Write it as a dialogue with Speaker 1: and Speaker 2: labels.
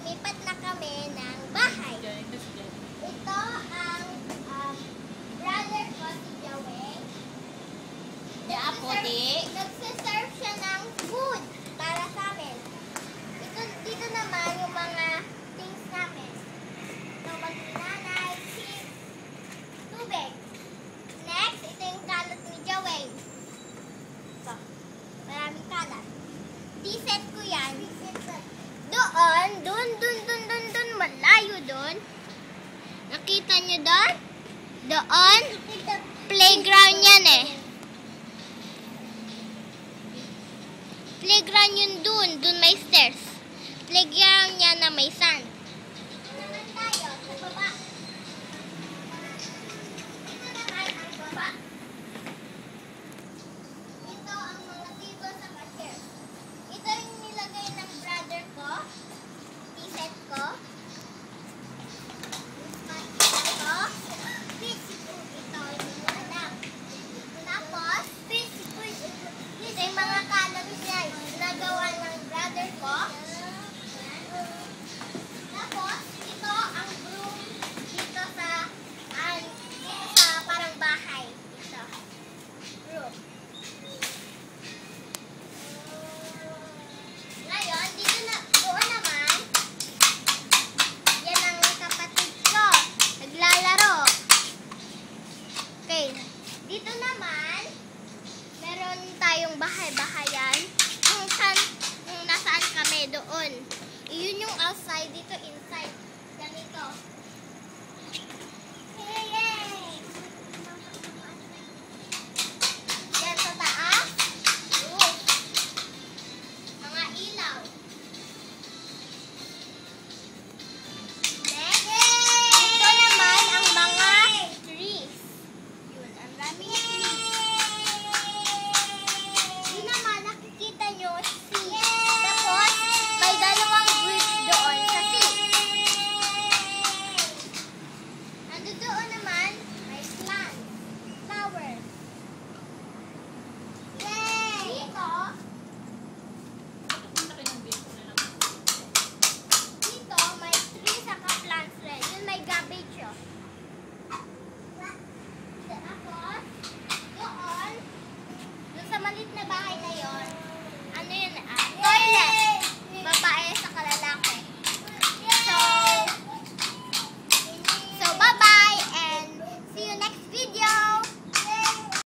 Speaker 1: lumipat na kami ng bahay. Ito ang brother ko, si Joey. Nagsiserve siya ng food para sa amin. Dito naman yung mga things namin. Tubig ni nanay, chips, tubig. Next, ito yung kalat ni Joey. Ito. Maraming kalat. T-set ko yan. Doon, malayo doon. Nakita nyo doon? Doon? Playground yan eh. Playground yun doon. Doon may stairs. Playground yan na may sand. Naman tayo sa baba. Ito naman ang baba. Ito ang mga table sa chairs. Ito yung nilagay ng brother ko. T-set ko. Ito yung anak. Tapos, ito yung mga kalat niya. Nagawa ng brother ko. Tapos, ito ang room dito sa parang bahay. Ito. Room. Ngayon, doon naman, yan ang kapatid ko. Naglalaro. Okay. Dito naman, meron tayong bahay-bahayan. Kung nasaan kami doon. Yun yung outside, dito inside. Ganito.